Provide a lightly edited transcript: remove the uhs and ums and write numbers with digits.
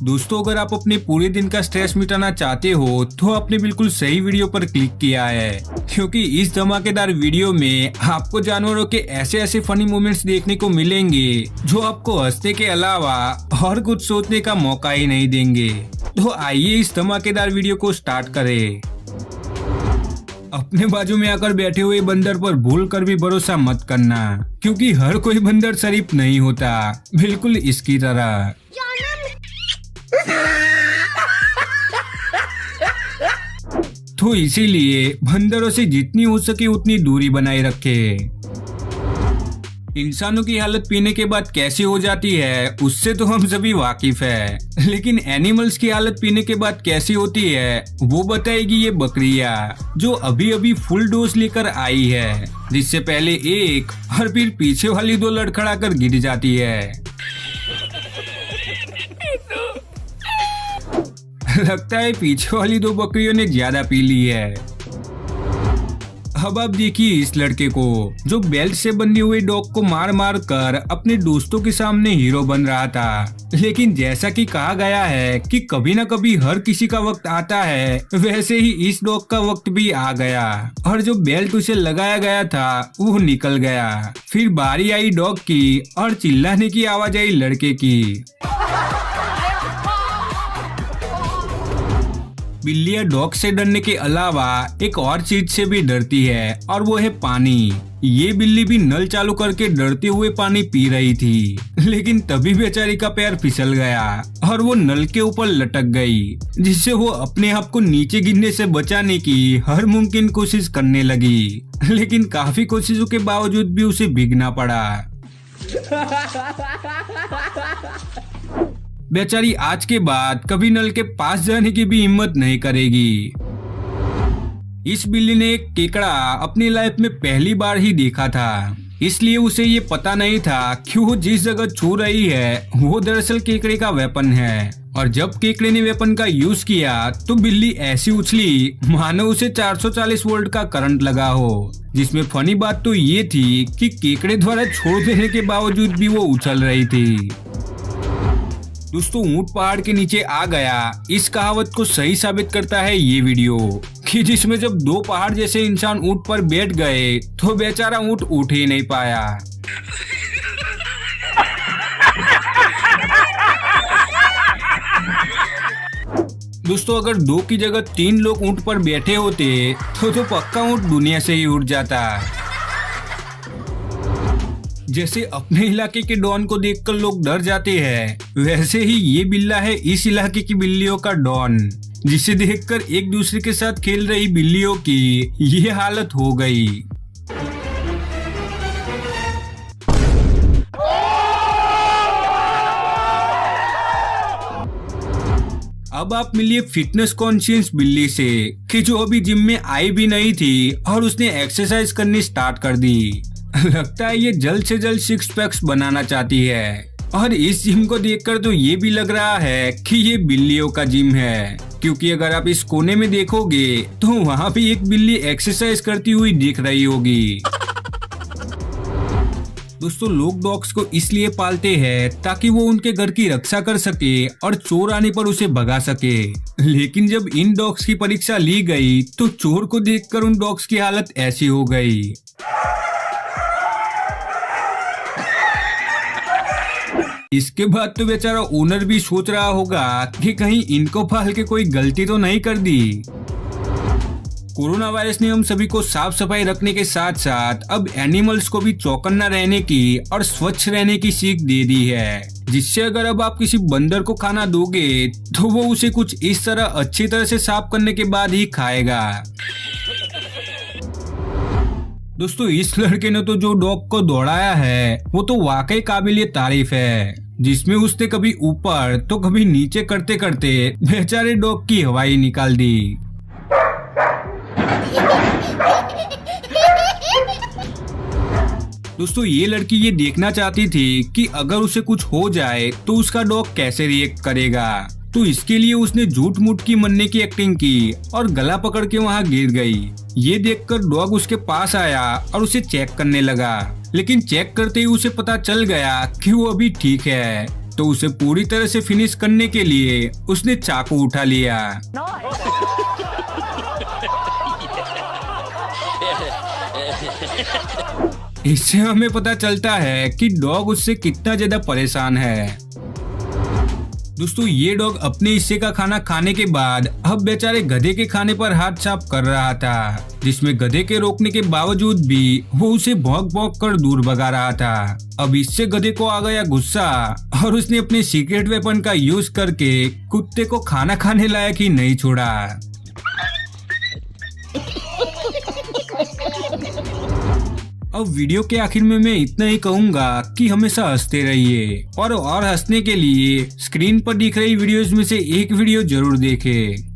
दोस्तों, अगर आप अपने पूरे दिन का स्ट्रेस मिटाना चाहते हो तो आपने बिल्कुल सही वीडियो पर क्लिक किया है, क्योंकि इस धमाकेदार वीडियो में आपको जानवरों के ऐसे ऐसे फनी मोमेंट्स देखने को मिलेंगे जो आपको हंसने के अलावा और कुछ सोचने का मौका ही नहीं देंगे। तो आइए इस धमाकेदार वीडियो को स्टार्ट करें। अपने बाजू में आकर बैठे हुए बंदर पर भूल कर भी भरोसा मत करना, क्योंकि हर कोई बंदर शरीफ नहीं होता, बिल्कुल इसकी तरह। तो इसीलिए बंदरों से जितनी हो सके उतनी दूरी बनाए रखे। इंसानों की हालत पीने के बाद कैसी हो जाती है उससे तो हम सभी वाकिफ है, लेकिन एनिमल्स की हालत पीने के बाद कैसी होती है वो बताएगी ये बकरियां, जो अभी अभी फुल डोज लेकर आई है, जिससे पहले एक और फिर पीछे वाली दो लड़खड़ा कर गिर जाती है। लगता है पीछे वाली दो बकरियों ने ज्यादा पी ली है। अब आप देखिए इस लड़के को जो बेल्ट से बंधे हुए डॉग को मार मार कर अपने दोस्तों के सामने हीरो बन रहा था, लेकिन जैसा कि कहा गया है कि कभी न कभी हर किसी का वक्त आता है, वैसे ही इस डॉग का वक्त भी आ गया और जो बेल्ट उसे लगाया गया था वो निकल गया। फिर बारी आई डॉग की और चिल्लाने की आवाज आई लड़के की। बिल्लियां डॉग से डरने के अलावा एक और चीज से भी डरती है और वो है पानी। ये बिल्ली भी नल चालू करके डरते हुए पानी पी रही थी, लेकिन तभी बेचारी का पैर फिसल गया और वो नल के ऊपर लटक गई, जिससे वो अपने आप को नीचे गिरने से बचाने की हर मुमकिन कोशिश करने लगी, लेकिन काफी कोशिशों के बावजूद भी उसे भीगना पड़ा। बेचारी आज के बाद कभी नल के पास जाने की भी हिम्मत नहीं करेगी। इस बिल्ली ने एक केकड़ा अपनी लाइफ में पहली बार ही देखा था, इसलिए उसे ये पता नहीं था कि वो जिस जगह छू रही है वो दरअसल केकड़े का वेपन है। और जब केकड़े ने वेपन का यूज किया तो बिल्ली ऐसी उछली मानो उसे 440 वोल्ट का करंट लगा हो, जिसमें फनी बात तो ये थी कि केकड़े द्वारा छोड़ देने के बावजूद भी वो उछल रही थी। दोस्तों, ऊंट पहाड़ के नीचे आ गया, इस कहावत को सही साबित करता है ये वीडियो, कि जिसमें जब दो पहाड़ जैसे इंसान ऊंट पर बैठ गए तो बेचारा ऊंट उठ ही नहीं पाया। दोस्तों, अगर 2 की जगह 3 लोग ऊंट पर बैठे होते तो पक्का ऊंट दुनिया से ही उड़ जाता। जैसे अपने इलाके के डॉन को देखकर लोग डर जाते हैं, वैसे ही ये बिल्ला है इस इलाके की बिल्लियों का डॉन, जिसे देखकर एक दूसरे के साथ खेल रही बिल्लियों की ये हालत हो गई। अब आप मिलिए फिटनेस कॉन्शियस बिल्ली से, कि जो अभी जिम में आई भी नहीं थी और उसने एक्सरसाइज करनी स्टार्ट कर दी। लगता है ये जल्द से जल्द 6 पैक्स बनाना चाहती है, और इस जिम को देखकर तो ये भी लग रहा है कि ये बिल्लियों का जिम है, क्योंकि अगर आप इस कोने में देखोगे तो वहाँ भी एक बिल्ली एक्सरसाइज करती हुई दिख रही होगी। दोस्तों, लोग डॉग्स को इसलिए पालते हैं ताकि वो उनके घर की रक्षा कर सके और चोर आने पर उसे भगा सके, लेकिन जब इन डॉग्स की परीक्षा ली गई तो चोर को देखकर उन डॉग्स की हालत ऐसी हो गई। इसके बाद तो बेचारा ओनर भी सोच रहा होगा कि कहीं इनको पाल के कोई गलती तो नहीं कर दी। कोरोना वायरस ने हम सभी को साफ सफाई रखने के साथ साथ अब एनिमल्स को भी चौकन्ना रहने की और स्वच्छ रहने की सीख दे दी है, जिससे अगर अब आप किसी बंदर को खाना दोगे तो वो उसे कुछ इस तरह अच्छी तरह से साफ करने के बाद ही खाएगा। दोस्तों, इस लड़के ने तो जो डॉग को दौड़ाया है वो तो वाकई काबिलिए तारीफ है, जिसमें उसने कभी ऊपर तो कभी नीचे करते करते बेचारे डॉग की हवाई निकाल दी। दोस्तों, ये लड़की ये देखना चाहती थी कि अगर उसे कुछ हो जाए तो उसका डॉग कैसे रिएक्ट करेगा, तो इसके लिए उसने झूठ मूठ की मरने की एक्टिंग की और गला पकड़ के वहाँ गिर गई। ये देखकर डॉग उसके पास आया और उसे चेक करने लगा, लेकिन चेक करते ही उसे पता चल गया कि वो अभी ठीक है। तो उसे पूरी तरह से फिनिश करने के लिए उसने चाकू उठा लिया। इससे हमें पता चलता है कि डॉग उससे कितना ज्यादा परेशान है। दोस्तों ये डॉग अपने हिस्से का खाना खाने के बाद अब बेचारे गधे के खाने पर हाथ साफ कर रहा था, जिसमें गधे के रोकने के बावजूद भी वो उसे भौंक भौंक कर दूर भगा रहा था। अब इससे गधे को आ गया गुस्सा और उसने अपने सीक्रेट वेपन का यूज करके कुत्ते को खाना खाने लायक ही नहीं छोड़ा। अब वीडियो के आखिर में मैं इतना ही कहूंगा कि हमेशा हंसते रहिए और हंसने के लिए स्क्रीन पर दिख रही वीडियोस में से एक वीडियो जरूर देखें।